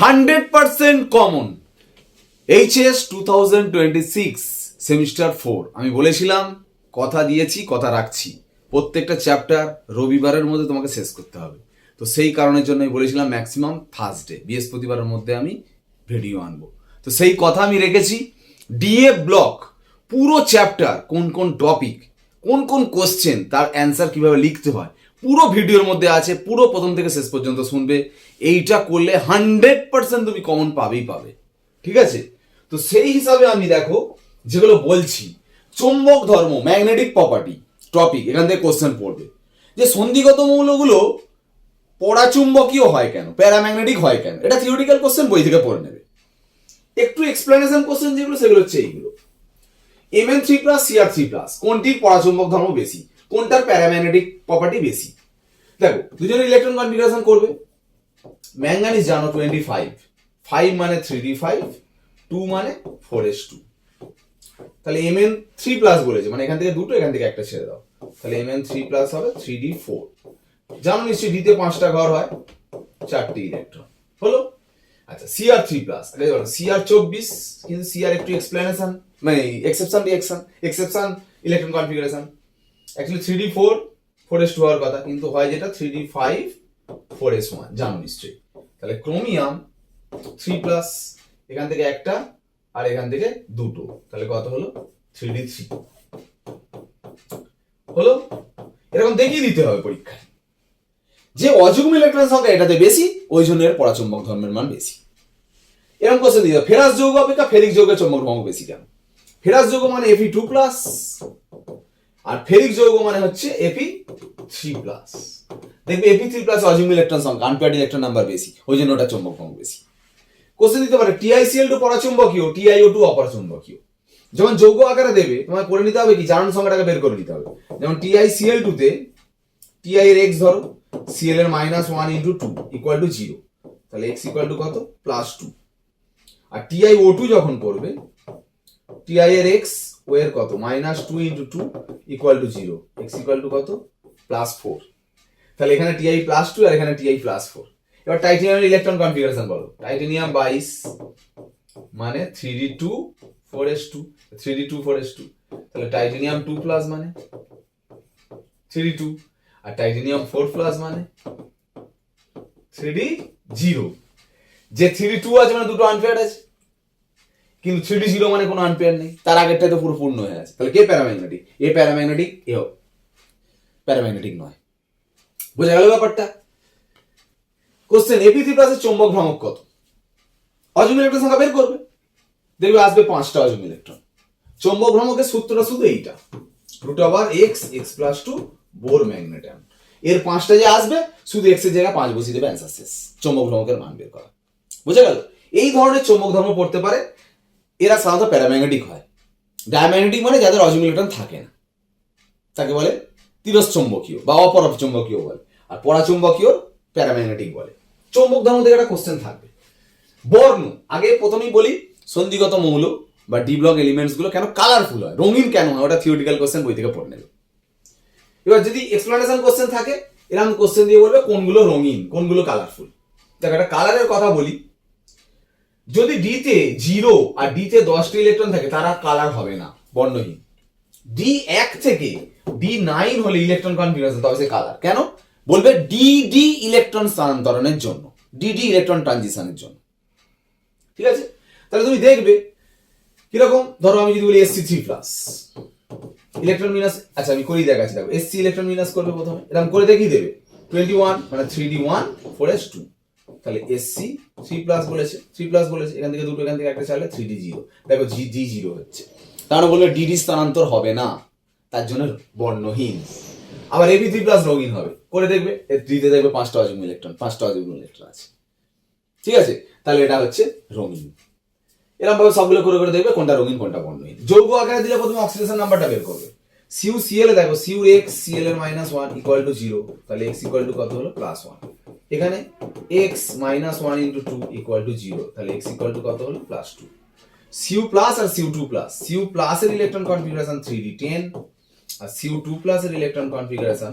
100% common HS 2026 semester 4। আমি বলেছিলাম, কথা দিয়েছি, কথা রাখছি, প্রত্যেকটা চ্যাপ্টার রবিবারের মধ্যে তোমাকে শেষ করতে হবে। তো সেই কারণের জন্য আমি বলেছিলাম ম্যাক্সিমাম থার্সডে, বৃহস্পতিবারের মধ্যে আমি ভিডিও আনবো। তো সেই কথা আমি রেখেছি। ডিএ ব্লক পুরো চ্যাপ্টার, কোন কোন টপিক, কোন কোন কোশ্চেন, তার অ্যান্সার কিভাবে লিখতে হয়, পুরো ভিডিওর মধ্যে আছে। পুরো প্রথম থেকে শেষ পর্যন্ত শুনবে। এইটা করলে 100% তুমি কমন পাবেই পাবে। ঠিক আছে? তো সেই হিসাবে আমি দেখো যেগুলো বলছি, চৌম্বক ধর্ম, ম্যাগনেটিক প্রপার্টি টপিক, এখান থেকে কোশ্চেন পড়বে যে সন্ধিগত মৌলগুলো পরাচুম্বকীয় হয় কেন, প্যারাম্যাগনেটিক হয় কেন। এটা থিওরিটিক্যাল কোশ্চেন, বই থেকে পড়ে নেবে। একটু এক্সপ্লেনেশন কোশ্চেন যেগুলো, সেগুলো হচ্ছে এইগুলো। Mn3+ Cr3+, কোনটির পরাচুম্বক ধর্ম বেশি, কোনটার প্যারাম্যাগনেটিক প্রপার্টি বেশি। দেখো দুজনের ইলেকট্রন কনফিগারেশন করবে। ম্যাঙ্গানিজ জানো 25, 5 মানে 3d5, 2 মানে 4s2। তাহলে Mn3+ বলেছে, মানে এখান থেকে দুটো, এখান থেকে একটা ছেড়ে দাও। তাহলে Mn3+ হবে 3d4। জানো নিশ্চয়ই ডিতে 5টা ঘর হয়, 4টি ইলেকট্রন হলো। আচ্ছা Cr3+, Cr24, কিন্তু Cr একটু এক্সপ্লেনেশন, মানে exception reaction, exception electron configuration. Actually 3d4 4s2 হওয়ার কথা, কিন্তু হয় যেটা 3d5 4s1, জানো নিশ্চয়ই। তাহলে ক্রোমিয়াম 3+, এখান থেকে একটা আর এখান থেকে দুটো, তাহলে কত হলো 3d3 হলো। এরকম দেখিয়ে দিতে হবে পরীক্ষায় যে অযুগ্ম ইলেকট্রন সংখ্যা এটাতে বেশি, ওই জন্য এর পরাচুম্বক ধর্মের মান বেশি। এরকম কোশ্চেন দিতে হবে, ফেরাস যৌগ অপেক্ষা ফেরিক যৌগের চৌম্বক ধর্ম বেশি কেন। ফেরাস যৌগ মানে Fe2+, আর ফেরিক যৌগ মানে হচ্ছে Fe3+। দেখবে Fe3+ অযুগ্ম ইলেকট্রন সংখ্যা, আনপেয়ার্ড ইলেকট্রন নাম্বার বেশি, ওই জন্য ওটা চৌম্বক ধর্ম বেশি। কোশ্চেন দিতে পারে TiCl2 পরাচুম্বকীয়, TiO2 অপরাচুম্বকীয়। যখন যৌগ আকারে দেবে তোমায় করে নিতে হবে কি, জারণ সংখ্যাটাকে বের করে নিতে হবে। যেমন TiCl2 তে Ti এর x ধরো, Cl এর -1 × 2 = 0, তাহলে x = কত, +2। আর TiO2 যখন করবে, Ti এর x, ও এর কত, -2 × 2 = 0, x = কত, +4। তাহলে এখানে Ti +2 আর এখানে Ti +4। এবার টাইটেনিয়ামের ইলেকট্রন কনফিগারেশন বলো। টাইটেনিয়াম 22 মানে 3d2 4s2, 3d2 4s2, তাহলে টাইটেনিয়াম 2+ মানে 3d2, আর টাইটেনিয়াম 4+ মানে 3d0। যে 3d2 আছে মানে দুটো আনপেয়ার্ড আছে, কিন্তু 3d0 মানে কোনো আনপেয়ার নেই, তার আগেরটা তো পুরো পূর্ণ হয়ে আছে। তাহলে কে প্যারাম্যাগনেটিক? এ প্যারাম্যাগনেটিক, এও প্যারাম্যাগনেটিক নয়। বোঝা গেল ব্যাপারটা? কোশ্চেন, Fe3+ এর চৌম্বক ভ্রামক কত? অযুগ্ম ইলেকট্রন সংখ্যা বের করবে, দেখবে আসবে 5টা অযুগ্ম ইলেকট্রন। চৌম্বক ভ্রামকের সূত্রটা শুধু এইটা, √x, x+2 বোর ম্যাগনেটাম। এর 5টা যে আসবে, শুধু x এর জায়গায় 5 বসিয়ে দেবে, অ্যান্সার শেষ। চৌম্বক ভ্রামকের মান বের করা। বুঝা গেল? এই ধরনের চৌম্বক ধর্ম পড়তে পারে। এরা সাধারণত প্যারাম্যাগনেটিক হয়। ডায়াম্যাগনেটিক মানে যাদের অযুগ্ম ইলেকট্রন থাকে না, তাকে বলে তিরস্চুম্বকীয় বা অপরাচুম্বকীয় বলে। আর পরাচুম্বকীয় প্যারাম্যাগনেটিক বলে। চৌম্বক ধর্ম থেকে একটা কোশ্চেন থাকবে। বর্ণ, আগে প্রথমেই বলি, সন্ধিগত মৌল বা ডি ব্লক এলিমেন্টস গুলো কেন কালারফুল হয়, রঙিন কেন হয়, ওটা থিওরিটিক্যাল কোশ্চেন, বই থেকে পড়ে নেবে। এবার যদি এক্সপ্লেনেশন কোশ্চেন থাকে, এরকম কোশ্চেন দিয়ে বলবে কোনগুলো রঙিন, কোনগুলো কালারফুল। দেখো একটা কালারের কথা বলি, যদি ডিতে 0 আর ডিতে 10টি ইলেকট্রন থাকে, তারা কালার হবে না, বর্ণহীন। D1 থেকে D9 হলে ইলেকট্রন কনফিগারেশন, তবে সে কালার। কেন বলবে? DD ইলেকট্রন স্থানান্তরণের জন্য, DD ইলেকট্রন ট্রানজিশনের জন্য। ঠিক আছে? তাহলে তুমি দেখবে কিরকম, ধরো আমি যদি বলি Sc3+, ইলেকট্রন বিন্যাস, আচ্ছা আমি করি দেখাচ্ছি। দেখো Sc ইলেকট্রন বিন্যাস করবে প্রথমে, এরকম করে দেখিয়ে দেবে। 21 মানে 3d1 4s2, তাহলে Sc3+ বলেছে, 3+ বলেছে, এখান থেকে দুটো, এখান থেকে একটা চাইলে 3d0। দেখো G0 হচ্ছে, তাহলে বলবে DD স্থানান্তর হবে না, তার জন্য বর্ণহীন। আবার Fe3+ রঙিন হবে, করে দেখবে ডিতে দেখবে 5টা অযুগ্ম ইলেকট্রন, 5টা অযুগ্ম ইলেকট্রন আছে। ঠিক আছে? তাহলে এটা হচ্ছে রঙিন। এরকম ভাবে সবগুলো করে করে দেখবে কোনটা রঙিন কোনটা বর্ণহীন। যৌগ আকারে দিলে প্রথমে অক্সিডেশন নাম্বারটা বের করবে। CuCl এ দেখো, Cu(x) Cl এর -1 = 0, তাহলে x = কত হলো, +1। এখানে x -1 × 2 = 0, তাহলে x = কত হলো, +2। Cu+ আর Cu2+, Cu+ এর ইলেকট্রন কনফিগারেশন 3d10, আর Cu2+ এর ইলেকট্রন কনফিগারেশন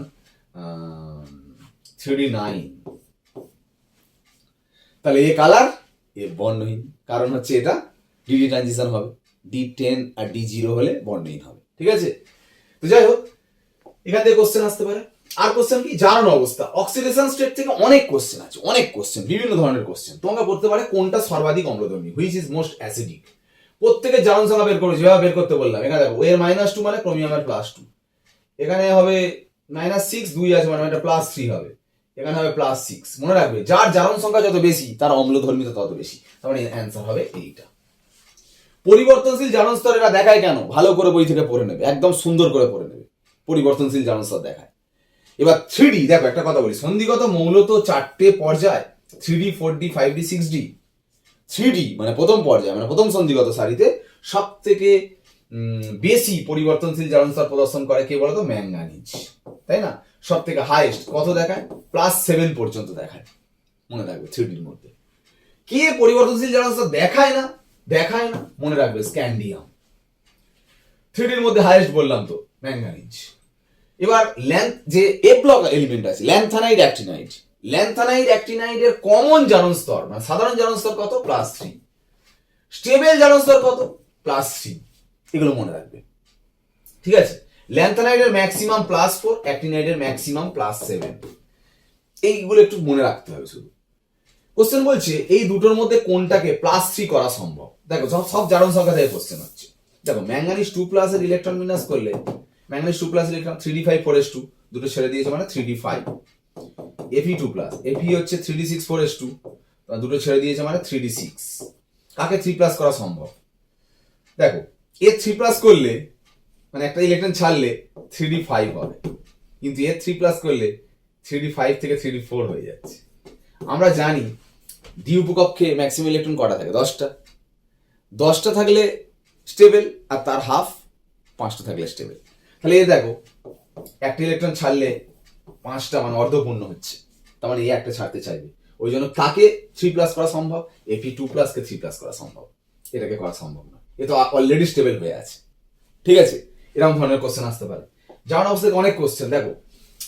3d9। তাহলে এ কালার, এ বর্ণহীন, কারণ হচ্ছে এটা ডিডি ট্রানজিশন হবে, D10 আর D0 হলে বর্ণহীন হবে। ঠিক আছে, তো যাই হোক এখান থেকে কোশ্চেন আসতে পারে। আর কোশ্চেন কি, জারণ অবস্থা, অক্সিডেশন স্টেট থেকে অনেক কোশ্চেন আছে, অনেক কোশ্চেন, বিভিন্ন ধরনের কোশ্চেন। তোমরা করতে পারে কোনটা সর্বাধিক অম্লধর্মী, হুইচ ইজ মোস্ট অ্যাসিডিক। প্রত্যেকের জারণ সংখ্যা বের করো, যেভাবে বের করতে বললাম। এখানে দেখো এর -2 মানে ক্রোমিয়ামের +2, এখানে হবে -6, 2 আছে মানে এটা +3 হবে, এখানে হবে +6। মনে রাখবে যার জারণ সংখ্যা যত বেশি তার অম্লধর্মিতা তত বেশি, তার মানে অ্যান্সার হবে এইটা। পরিবর্তনশীল জারণ স্তর এরা দেখায় কেন, ভালো করে বই থেকে পড়ে নেবে, একদম সুন্দর করে পড়ে নেবে। পরিবর্তনশীল জারণ স্তর দেখায়। এবার 3D দেখো, একটা কথা বলি, সন্ধিগত মৌল তো 4টে পর্যায়, 3D 4D 5D 6D। 3D মানে প্রথম পর্যায়, মানে প্রথম সন্ধিগত সারিতে সব থেকে বেশি পরিবর্তনশীল জারণ স্তর প্রদর্শন করে কে বলতো, ম্যাঙ্গানিজ, তাই না? সব থেকে হাইয়েস্ট কত দেখায়, +7 পর্যন্ত দেখায়। মনে রাখবে 3Dর মধ্যে কে পরিবর্তনশীল জারণ স্তর দেখায় না, মনে রাখবে স্ক্যান্ডিয়াম। 3Dর মধ্যে হাইয়েস্ট বললাম তো ম্যাঙ্গানিজ। এবার ল্যান্থ যে এ ব্লক এলিমেন্ট আছে, ল্যান্থানাইড অ্যাক্টিনাইড, ল্যান্থানাইড অ্যাক্টিনাইডের কমন জারণ স্তর মানে সাধারণ জারণ স্তর কত, +3। স্টেবল জারণ স্তর কত, +3। এগুলো মনে রাখবে। ঠিক আছে, ল্যান্থানাইডের ম্যাক্সিমাম +4, অ্যাক্টিনাইডের ম্যাক্সিমাম +7। এইগুলো একটু মনে রাখতে হবে শুধু। কোশ্চেন বলছে এই দুটোর মধ্যে কোনটাকে +3 করা সম্ভব। দেখো সব জারণ সংখ্যা থেকে কোশ্চেন হচ্ছে। দেখো ম্যাঙ্গানিজ 2+ এর ইলেকট্রন বিন্যাস করলে, ম্যাঙ্গানিজ 2+ ইলেকট্রন 3d5 4s2, দুটো ছেড়ে দিয়েছে মানে 3d5। Fe2+, Fe হচ্ছে 3d6 4s2, দুটো ছেড়ে দিয়েছে মানে 3d6। কাকে 3+ করা সম্ভব? দেখো এ 3+ করলে মানে একটা ইলেকট্রন ছাড়লে 3d5 হবে, কিন্তু এ 3+ করলে 3d5 থেকে 3d4 হয়ে যাচ্ছে। আমরা জানি ডি উপকক্ষে ম্যাক্সিমাম ইলেকট্রন কটা থাকে, 10টা। 10টা থাকলে স্টেবল, আর তার হাফ 5টা থাকলে স্টেবল। তাহলে এ দেখো একটা ইলেকট্রন ছাড়লে 5টা মানে অর্ধপূর্ণ হচ্ছে, তার মানে এই একটা ছাড়তে চাইবে। ওই জন্য তাকে 3+ করা সম্ভব, Fe2+ কে 3+ করা সম্ভব, এটাকে করা সম্ভব না, এ তো অলরেডি স্টেবল হয়ে আছে। ঠিক আছে, এরকম ধরনের কোশ্চেন আসতে পারে। জারণ অবস্থা অনেক কোশ্চেন। দেখো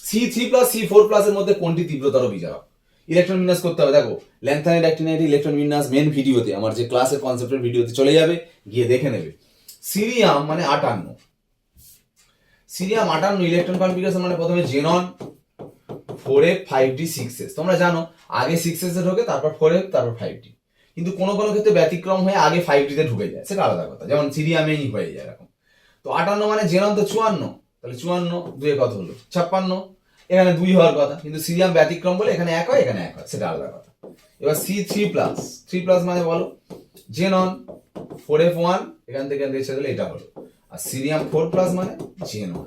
C3+ C4+ এর মধ্যে কোনটি তীব্রতর বিজারক, ইলেকট্রন বিন্যাস করতে হবে। দেখো ল্যান্থানাইড অ্যাক্টিনাইড ইলেকট্রন বিন্যাস মেন ভিডিওতে, আমার যে ক্লাসের কনসেপ্টের ভিডিওতে চলে যাবে, গিয়ে দেখে নেবে। সিরিয়াম মানে 58, সিরিয়াম 58 ইলেকট্রন কনফিগারেশন মানে প্রথমে জেনন 4f 5d 6s। তোমরা জানো আগে 6s এ ঢোকে, তারপর 4f, তারপর 5d। কিন্তু কোনো কোনো ক্ষেত্রে ব্যতিক্রম হয়ে আগে 5d তে ঢুকে যায়, সেটা আলাদা কথা, যেমন সিরিয়ামেই হয়ে যায় এরকম। তো 58 মানে জেনন তো 54, তাহলে 54 2 কত হলো, 56। এখানে 2 হওয়ার কথা, কিন্তু সিরিয়াম ব্যতিক্রম বলে এখানে 1 হয়, এখানে 1 হয়, সেটা আলাদা কথা। এবার C3+, 3+ মানে বলো জেনন 4f1, এখান থেকে এসে গেলে এটা হলো। আর সিরিয়াম 4+ মানে জেনন।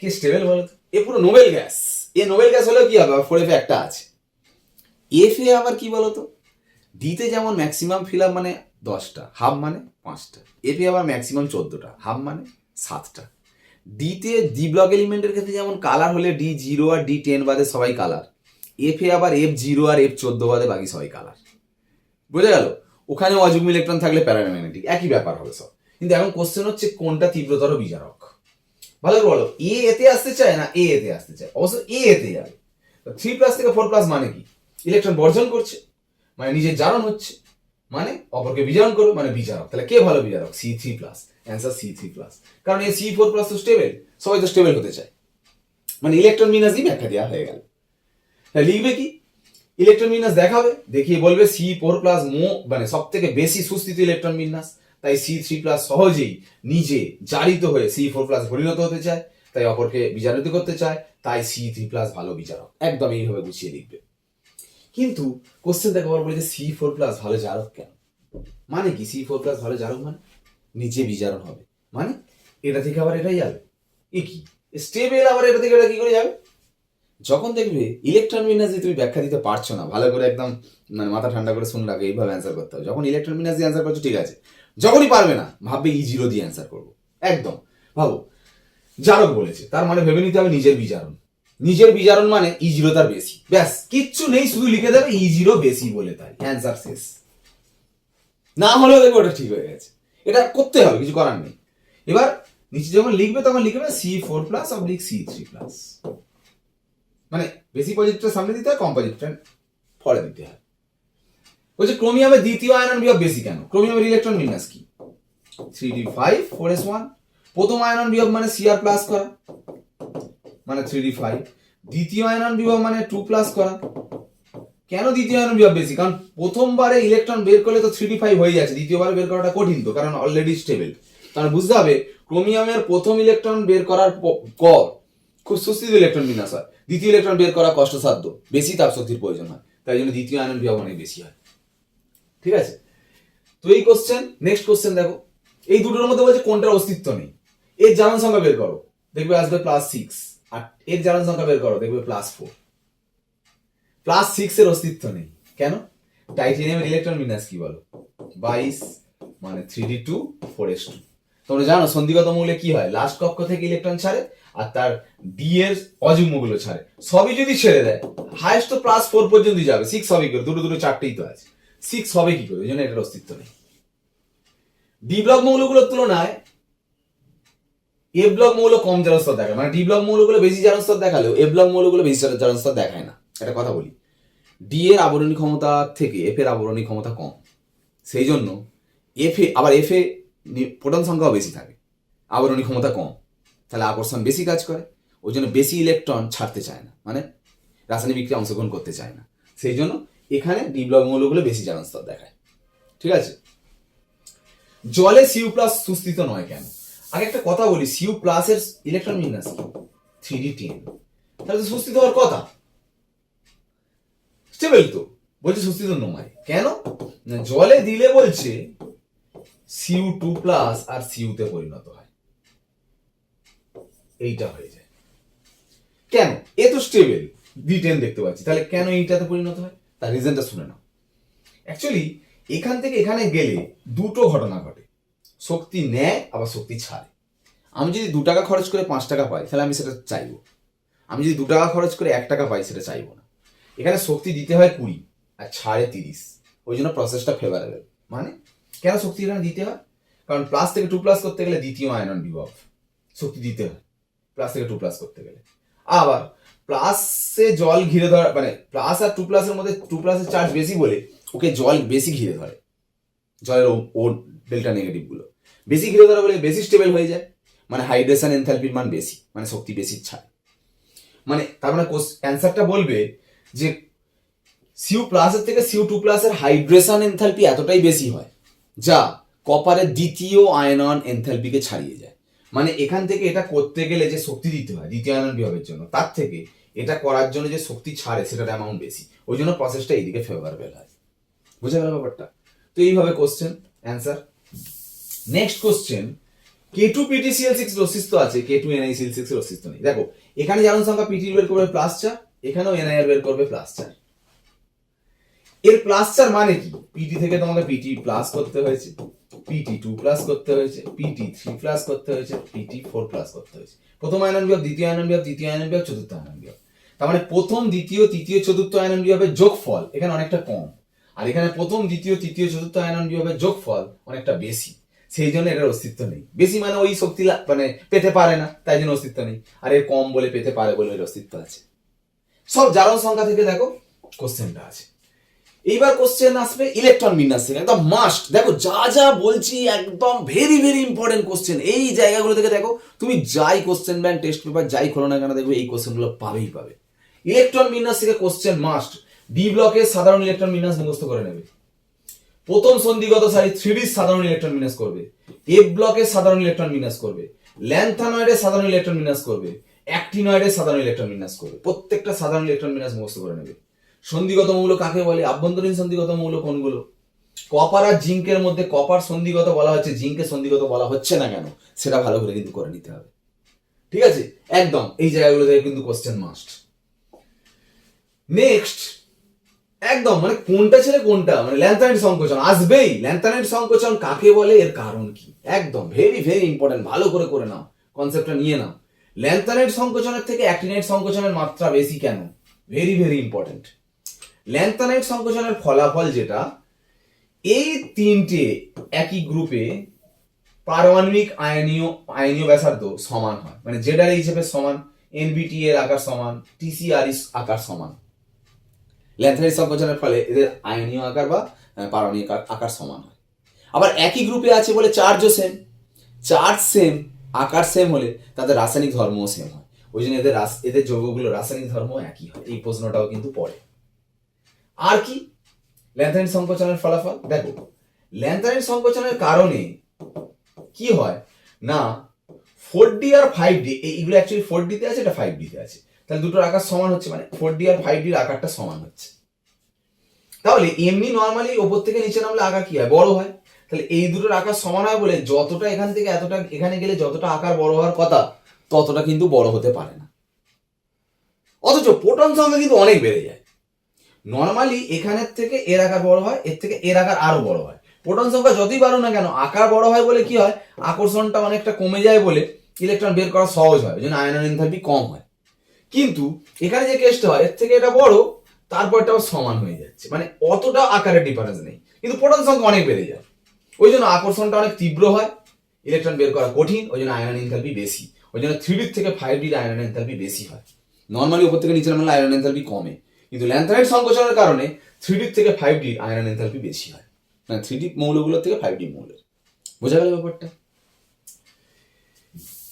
কি স্টেবল বলো তো? এ পুরো নোবেল গ্যাস। এ নোবেল গ্যাস হলেও কি হবে, 4f একটা আছে। এফ এ আবার কি বলতো, ডিতে যেমন ম্যাক্সিমাম ফিল আপ মানে 10টা, হাফ মানে 5টা, এফ এ আবার ম্যাক্সিমাম 14টা, হাফ মানে 7টা। ডিতে ডি ব্লক এলিমেন্টের ক্ষেত্রে যেমন কালার হলে D0 আর D10 বাদে সবাই কালার, এফ এ আবার F0 আর F14 বাদে বাকি সবাই কালার। বুঝে গেল? ওখানে অযুগ্ম ইলেকট্রন থাকলে প্যারাম্যাগনেটিক, একই ব্যাপার হবে সব। কিন্তু এখন কোশ্চেন হচ্ছে কোনটা তীব্রতর বিজারক। ভালো করে বলো, এ এতে আসতে চায় না এ এতে আসতে চায়, অবশ্য এ এতে যাবে। 3+ থেকে 4+ মানে কি, ইলেকট্রন বর্জন করছে মানে নিজের জারণ হচ্ছে, মানে অপরকে বিজারণ করো মানে বিজারক। তাহলে কে ভালো বিজারক, C3+। অ্যান্সার C3+, কারণ এই C4+ তো স্টেবল, সবাই তো স্টেবল হতে চায়, মানে ইলেকট্রন বিন্যাসই ব্যাখ্যা দেওয়া হয়ে গেল। তাহলে লিখবে কি, ইলেকট্রন বিন্যাস দেখাবে, দেখিয়ে বলবে C4+ মানে সব থেকে বেশি সুস্থিত ইলেকট্রন বিন্যাস, তাই C3+ সহজেই নিজে জারিত হয়ে C4+ পরিণত হতে চায়, তাই অপরকে বিজারিত করতে চায়, তাই C3+ ভালো বিজারক। একদম এইভাবে গুছিয়ে লিখবে। কিন্তু কোশ্চেন দেখো আবার বলে যে C4+ ভালো জারক কেন, মানে কি C4+ ভালো জারক মানে নিচে বিজারণ হবে, মানে এটা থেকে আবার এটাই যাবে, এ কি স্টেবল, আবার এটা থেকে এটা কি করে যাবে। যখন দেখবে ইলেকট্রন বিন্যাস দিয়ে তুমি ব্যাখ্যা দিতে পারছো না, ভালো করে একদম মানে মাথা ঠান্ডা করে শুনে রাখো, এইভাবে অ্যান্সার করতে হবে। যখন ইলেকট্রন বিন্যাস দিয়ে অ্যান্সার করছো ঠিক আছে, যখনই পারবে না ভাববে E0 দিয়ে অ্যান্সার করবো, একদম ভাবো জারক বলেছে, তার মানে ভেবে নিতে হবে নিজের বিজারণ, নিজের বিজারণ মানে E0 তার বেশি, ব্যাস কিচ্ছু নেই, শুধু লিখে দেবে E0 বেশি বলে, তাই অ্যান্সার শেষ। না হলেও দেখবে ওটা ঠিক হয়ে গেছে, এটা করতে হবে, কিছু করার নেই। এবার নিচে যখন লিখবে তখন লিখবে C4+ অবলিক C3+, মানে বেশি পজিটিভটা সামনে দিতে হয়, কম পজিটিভটা পরে দিতে হয়। বলছে ক্রোমিয়ামের দ্বিতীয় আয়নন বিভব বেশি কেন? ক্রোমিয়ামের ইলেকট্রন বিন্যাস কি? 3d5 4s1। প্রথম আয়নন বিভব মানে Cr প্লাস করা, মানে 3d5। দ্বিতীয় আয়নন বিভব মানে 2 প্লাস করা। কেন দ্বিতীয় আয়নন বিভব বেশি? কারণ প্রথমবারে ইলেকট্রন বের করলে তো 3d5 হয়ে যাচ্ছে, দ্বিতীয়বারে বের করাটা কঠিন, তো কারণ অলরেডি স্টেবল। কারণ বুঝতে হবে ক্রোমিয়ামের প্রথম ইলেকট্রন বের করার পর খুব সুস্থিত ইলেকট্রন বিন্যাস হয়, দ্বিতীয় ইলেকট্রন বের করা কষ্টসাধ্য, বেশি তাপ শক্তির প্রয়োজন হয়, তাই জন্য দ্বিতীয় আয়নন বিভব অনেক বেশি হয়। ঠিক আছে, তো এই কোশ্চেন। নেক্সট কোশ্চেন দেখো, এই দুটোর মধ্যে বলছে কোনটার অস্তিত্ব নেই। এর জারণ সংখ্যা বের করো, দেখবে আসবে +6, আর এর জারণ সংখ্যা বের করো, দেখবে +4। +6 এর অস্তিত্ব নেই কেন? টাইটেনিয়ামের ইলেকট্রন বিন্যাস কি বলো? 22 মানে 3d2 4s2। তোমরা জানো সন্ধিগত মৌলে কি হয়, লাস্ট কক্ষ থেকে ইলেকট্রন ছাড়ে আর তার ডি এর অযুগ্মগুলো ছাড়ে। সবই যদি ছেড়ে দেয় হাইয়েস্ট তো +4 পর্যন্ত যাবে, 6 হবে কি করে? দুটো দুটো চারটেই তো আছে, 6 হবে কি করে? ওই জন্য এটার অস্তিত্ব নেই। ডি ব্লক মৌলগুলোর তুলনায় এ ব্লক মৌল কম জারণ স্তর দেখায়, মানে ডি ব্লক মৌলগুলো বেশি জারণ স্তর দেখালেও এ ব্লক মৌলগুলো বেশি জারণ স্তর দেখায় না। একটা কথা বলি, ডি এর আবরণী ক্ষমতা থেকে এফ এর আবরণী ক্ষমতা কম, সেই জন্য এফ এ প্রোটন সংখ্যাও বেশি থাকে, আবরণী ক্ষমতা কম, তাহলে আকর্ষণ বেশি কাজ করে, ওই জন্য বেশি ইলেকট্রন ছাড়তে চায় না, মানে রাসায়নিক বিক্রিয়া অংশগ্রহণ করতে চায় না, সেই জন্য এখানে ডি ব্লক মৌলগুলো বেশি জারণ স্তর দেখায়। ঠিক আছে, জলে সিউ প্লাস সুস্থিত নয় কেন? আগে একটা কথা বলি, সিউ প্লাস এর ইলেকট্রন বিন্যাস কি? 3d10, তাহলে তো সুস্থিত হওয়ার কথা, স্টেবল তো, বলছে সুস্থিত নয় কেন? জলে দিলে বলছে Cu2 প্লাস আর Cu তে পরিণত হয়, এইটা হয়ে যায়। কেন? এ তো স্টেবল, D10 দেখতে পাচ্ছি, তাহলে কেন এইটাতে পরিণত হয়? তার রিজনটা শুনে নাও। অ্যাকচুয়ালি এখান থেকে এখানে গেলে দুটো ঘটনা ঘটে, শক্তি নেয় আবার শক্তি ছাড়ে। আমি যদি 2 টাকা খরচ করে 5 টাকা পাই তাহলে আমি সেটা চাইবো, আমি যদি 2 টাকা খরচ করে 1 টাকা পাই সেটা চাইবো না। এখানে শক্তি দিতে হয় 20 আর ছাড়ে 30, ওই জন্য প্রসেসটা ফেভারেবল। মানে কেন শক্তি এখানে দিতে হয়? কারণ প্লাস থেকে 2 প্লাস করতে গেলে দ্বিতীয় আয়নন বিভব শক্তি দিতে হয়, প্লাস থেকে 2 প্লাস করতে গেলে। আবার প্লাসে জল ঘিরে ধরে, মানে প্লাস আর 2 প্লাসের মধ্যে 2 প্লাসের চার্জ বেশি বলে ওকে জল বেশি ঘিরে ধরে, জলের ও ডেল্টা নেগেটিভ গুলো বেশি ঘিরে ধরে বলে বেশি স্টেবল হয়ে যায়, মানে হাইড্রেশন এনথালপির মান বেশি, মানে শক্তি বেশি ছাড়ে। মানে তার মানে অ্যান্সারটা বলবে যে সিউ প্লাসের থেকে Cu2 প্লাসের হাইড্রেশন এনথালপি এতটাই বেশি হয় যা কপারের দ্বিতীয় আয়নন এনথালপিকে ছাড়িয়ে যায়। মানে এখান থেকে এটা করতে গেলে যে শক্তি দিতে হয় দ্বিতীয় আয়নন বিভবের জন্য, তার থেকে এটা করার জন্য যে শক্তি ছাড়ে সেটার অ্যামাউন্ট বেশি, ওই জন্য প্রসেসটা এইদিকে ফেভারেবল হয়। বুঝা গেল ব্যাপারটা? তো এইভাবে question answer. Next question, K2PtCl6 এর অস্তিত্ব আছে, K2NiCl6 এর অস্তিত্ব নেই। দেখো এখানে জারণ সংখ্যা পিটি বের করবে +4, এখানেও Ni এর বের করবে +4। এর +4 মানে কি? পিটি থেকে তোমাকে পিটি প্লাস করতে হয়েছে, PT2 প্লাস করতে হয়েছে, PT3 প্লাস করতে হয়েছে, PT4 প্লাস করতে হয়েছে। প্রথম আয়নন বিভব, দ্বিতীয় আয়নন বিভব, তৃতীয় আয়নন বিভব, চতুর্থ আয়নন বিভব। তার মানে প্রথম দ্বিতীয় তৃতীয় চতুর্থ আয়নন বিভবের যোগফল এখানে অনেকটা কম, আর এখানে প্রথম দ্বিতীয় তৃতীয় চতুর্থ আয়নন বিভবের যোগফল অনেকটা বেশি, সেই জন্য এটার অস্তিত্ব নেই। বেশি মানে ওই শক্তি মানে পেতে পারে না, তাই জন্য অস্তিত্ব নেই, আর এর কম বলে পেতে পারে বলে এর অস্তিত্ব আছে। সব জারণ সংখ্যা থেকে দেখো কোশ্চেনটা আছে। এইবার কোশ্চেন আসবে ইলেকট্রন বিন্যাস থেকে, একদম মাস্ট। দেখো যা যা বলছি একদম ভেরি ভেরি ইম্পর্টেন্ট কোশ্চেন, এই জায়গাগুলো থেকে দেখো তুমি যাই কোশ্চেন ব্যাংক টেস্ট পেপার যাই খোলো না কেন, দেখবে এই কোশ্চেনগুলো পাবেই পাবে। ইলেকট্রন বিন্যাস থেকে কোশ্চেন মাস্ট। ডি ব্লকের সাধারণ ইলেকট্রন বিন্যাস মুখস্থ করে নেবে, প্রথম সন্ধিগত সারি 3D সাধারণ ইলেকট্রন বিন্যাস করবে, এফ ব্লকের সাধারণ ইলেকট্রন বিন্যাস করবে, ল্যান্থানয়েডের সাধারণ ইলেকট্রন বিন্যাস করবে, অ্যাক্টিনয়েডের সাধারণ ইলেকট্রন বিন্যাস করবে। প্রত্যেকটা সাধারণ ইলেকট্রন বিন্যাস মুখস্থ করে নেবে। সন্ধিগত মৌল কাকে বলে, আভ্যন্তরীণ সন্ধিগত মৌল কোনগুলো, কপার আর জিঙ্কের মধ্যে কপার সন্ধিগত বলা হচ্ছে, জিঙ্কের সন্ধিগত বলা হচ্ছে না কেন, সেটা ভালো করে কিন্তু করে নিতে হবে। ঠিক আছে, একদম এই জায়গাগুলো থেকে কিন্তু কোশ্চেন মাস্ট। নেক্সট একদম মানে কোনটা ছেড়ে কোনটা, মানে ল্যান্থানাইড সংকোচন আসবেই। ল্যান্থানাইড সংকোচন কাকে বলে, এর কারণ কি, একদম ভেরি ভেরি ইম্পর্টেন্ট, ভালো করে করে নাও, কনসেপ্টটা নিয়ে নাও। ল্যান্থানাইড সংকোচনের থেকে অ্যাক্টিনাইড সংকোচনের মাত্রা বেশি কেন, ভেরি ভেরি ইম্পর্টেন্ট। ল্যান্থানাইড সংকোচনের ফলাফল যেটা, এই তিনটে একই গ্রুপে পারমাণবিক আয়নীয় ব্যাসার্ধ সমান হয়, মানে ZR হিসেবে সমান, NBT এর আকার সমান, TCR আকার সমান। ল্যান্থানাইট সংকোচনের ফলে এদের আয়নীয় আকার বা পারমাণবিক আকার সমান হয়। আবার একই গ্রুপে আছে বলে চার্জও সেম, চার্জ সেম, আকার সেম হলে তাদের রাসায়নিক ধর্মও সেম হয়, ওই জন্য এদের যৌগগুলো রাসায়নিক ধর্ম একই হয়। এই প্রশ্নটাও কিন্তু পড়ে। আর কি ল্যান্থানাইট সংকোচনের ফলাফল দেখো, ল্যান্থানাইট সংকোচনের কারণে কি হয় না 4D আর 5D, এইগুলো অ্যাকচুয়ালি 4D তে আছে, এটা 5D তে আছে, তাহলে দুটোর আকার সমান হচ্ছে, মানে 4D আর 5D এর আকারটা সমান হচ্ছে। তাহলে এমনি নর্মালি ওপর থেকে নিচে নামলে আকার কি হয়, বড় হয়। তাহলে এই দুটোর আকার সমান হয় বলে যতটা এখান থেকে এতটা এখানে গেলে যতটা আকার বড় হওয়ার কথা ততটা কিন্তু বড় হতে পারে না। অথচ প্রোটন সংখ্যা কিন্তু অনেক বেড়ে যায়। নর্মালি এখানের থেকে এর আকার বড় হয়, এর থেকে এর আকার আরো বড় হয়। প্রোটন সংখ্যা যতই বাড়ো না কেন, আকার বড় হয় বলে কি হয়, আকর্ষণটা অনেকটা কমে যায় বলে ইলেকট্রন বের করা সহজ হয়, ওই জন্য আয়নন এনথালপি কম হয়। কিন্তু এখানে যে কেসটা হয়, এর থেকে এটা বড়, তারপরটা সমান হয়ে যাচ্ছে, মানে অতটা আকারের ডিফারেন্স নেই, কিন্তু প্রোটন সংখ্যা অনেক বেড়ে যায়, ওই জন্য আকর্ষণটা অনেক তীব্র হয়, ইলেকট্রন বের করা কঠিন, ওই জন্য আয়নন এনথালপি বেশি। ওই জন্য 3D থেকে 5D আয়নন এনথালপি বেশি হয়। নর্মালি উপর থেকে নিচে নামলে আয়নন এনথালপি কমে, কিন্তু ল্যান্থানাইট সংকোচনের কারণে 3D থেকে 5D আয়নন এনথালপি বেশি হয়, মানে 3D মৌলগুলোর থেকে 5D মৌলের। বোঝা গেল ব্যাপারটা?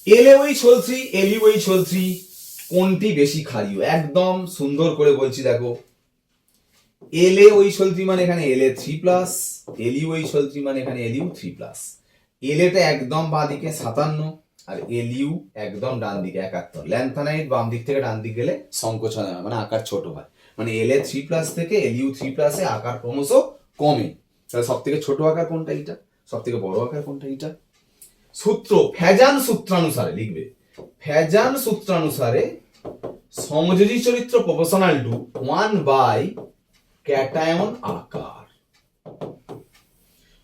LaOH LuOH কোনটি বেশি ক্ষারীয়? একদম সুন্দর করে বলছি দেখো, LaOH মানে এখানে La3+, LuOH মানে এখানে Lu3+। La টা একদম বাঁ দিকে 57 আর Lu একদম ডান দিকে 71। ল্যান্থানাইট বাম দিক থেকে ডান দিক গেলে সংকোচন হয়, মানে আকার ছোট হয়, মানে La3+ থেকে Lu3+ এ আকার ক্রমশ কমে। তাহলে সব থেকে ছোট আকার কোনটা? এটা। সব থেকে বড় আকার কোনটা? এটা। সূত্র ফ্যাজান সূত্রানুসারে লিখবে, ফ্যাজান সূত্রানুসারে সমযোজী চরিত্র প্রপোর্শনাল টু 1 বাই ক্যাটায়ন আকার।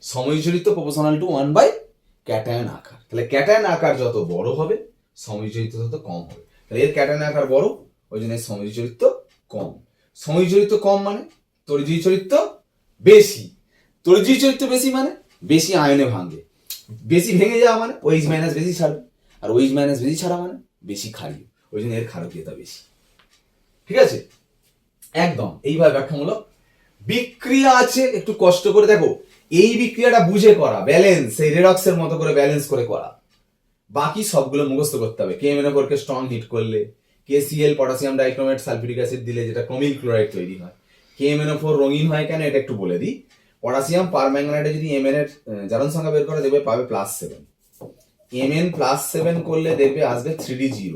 সমযোজী চরিত্র প্রপোর্শনাল টু 1 বাই ক্যাটায়ন আকার। তাহলে ক্যাটায়ন আকার যত বড় হবে সমযোজী চরিত্র তত কম হবে। তাহলে এর ক্যাটায়ন আকার বড়, ওই জন্য সমযোজী চরিত্র কম। সমযোজী চরিত্র কম মানে তড়িৎযোজী চরিত্র বেশি। তড়িৎযোজী চরিত্র বেশি মানে বেশি আয়নে ভাঙবে। বেশি ভেঙে যাওয়া মানে OH মাইনাস বেশি ছাড়বে, আর OH মাইনাস বেশি ছাড়া মানে বেশি ক্ষারীয়, ওই জন্য এর ক্ষারকীয়তা বেশি। ঠিক আছে, একদম এইভাবে ব্যাখ্যামূলক বিক্রিয়া আছে, একটু কষ্ট করে দেখো, এই বিক্রিয়াটা বুঝে করা, ব্যালেন্স, এই রেডক্সের মতো করে ব্যালেন্স করে করা, বাকি সবগুলো মুখস্থ করতে হবে। KMnO4 কে স্ট্রং হিট করলে, KCl potassium dichromate sulphuric acid দিলে যেটা ক্রোমিল ক্লোরাইড তৈরি হয়। KMnO4 রঙিন হয় কেন এটা একটু বলে দিই। পটাশিয়াম পারম্যাঙ্গানেটে যদি Mn এর জারণ সংখ্যা বের করে দেবে, পাবে +7। Mn+7 করলে দেখবে আসবে 3D0।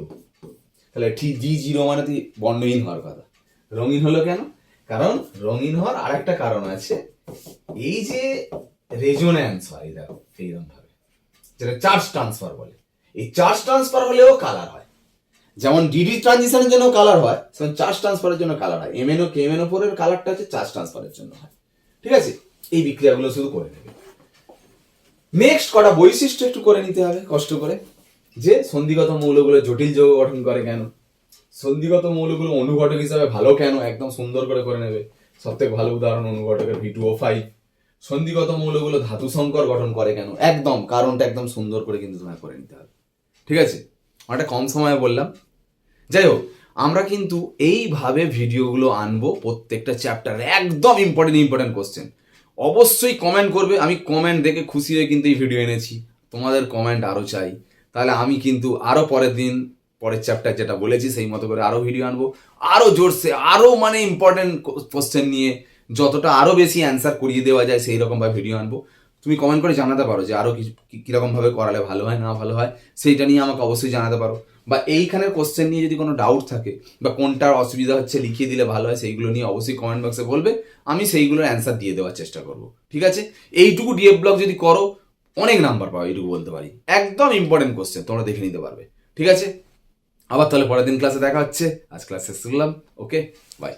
তাহলে ঠিক D0 মানে তুই বর্ণহীন হওয়ার কথা। রঙিন হলো কেন? কারণ রঙিন হওয়ার আরেকটা কারণ আছে, এই যে রেজোন্যান্স হয়, দেখো এইরকম ভাবে, যেটা চার্জ ট্রান্সফার বলে, এই চার্জ ট্রান্সফার হলেও কালার হয়। যেমন DD ট্রানজিশনের জন্য কালার হয়, সেমন চার্জ ট্রান্সফারের জন্য কালার হয়। KMnO4 এর কালারটা হচ্ছে চার্জ ট্রান্সফারের জন্য হয়। ঠিক আছে, এই বিক্রিয়াগুলো শুধু করে নেবে। নেক্সট কটা বৈশিষ্ট্য একটু করে নিতে হবে কষ্ট করে, যে সন্ধিগত মৌলগুলো জটিল যৌগ গঠন করে কেন, সন্ধিগত মৌলগুলো অনুঘটক হিসাবে ভালো কেন, একদম সুন্দর করে করে নেবে। সবথেকে ভালো উদাহরণ অনুঘটকের V2O5। সন্ধিগত মৌলগুলো ধাতু সংকর গঠন করে কেন, একদম কারণটা একদম সুন্দর করে কিন্তু তোমায় করে নিতে হবে। ঠিক আছে, অনেকটা কম সময়ে বললাম। যাই হোক, আমরা কিন্তু এইভাবে ভিডিওগুলো আনবো প্রত্যেকটা চ্যাপ্টারে, একদম ইম্পর্টেন্ট কোশ্চেন। অবশ্যই কমেন্ট করবে, আমি কমেন্ট দেখে খুশি হয়ে কিন্তু এই ভিডিও এনেছি, তোমাদের কমেন্ট আরও চাই। তাহলে আমি কিন্তু আরও পরের চ্যাপ্টার যেটা বলেছি সেই মতো করে আরও ভিডিও আনবো, আরও জোরসে, আরও মানে ইম্পর্টেন্ট কোশ্চেন নিয়ে, যতটা আরও বেশি অ্যান্সার করিয়ে দেওয়া যায় সেই রকমভাবে ভিডিও আনবো। তুমি কমেন্ট করে জানাতে পারো যে আরও কীরকমভাবে করালে ভালো হয় না ভালো হয়, সেইটা নিয়ে আমাকে অবশ্যই জানাতে পারো। বা এইখানের কোশ্চেন নিয়ে যদি কোনো ডাউট থাকে বা কোনটার অসুবিধা হচ্ছে লিখিয়ে দিলে ভালো হয়, সেইগুলো নিয়ে অবশ্যই কমেন্ট বক্সে বলবে, আমি সেইগুলোর অ্যান্সার দিয়ে দেওয়ার চেষ্টা করবো। ঠিক আছে, এইটুকু DF ব্লগ যদি করো অনেক নাম্বার পাও, এইটুকু বলতে পারি। একদম ইম্পর্টেন্ট কোশ্চেন, তোমরা দেখে নিতে পারবে। ঠিক আছে, আবার তাহলে পরের দিন ক্লাসে দেখা হচ্ছে। আজ ক্লাস শেষ করলাম। ওকে, বাই।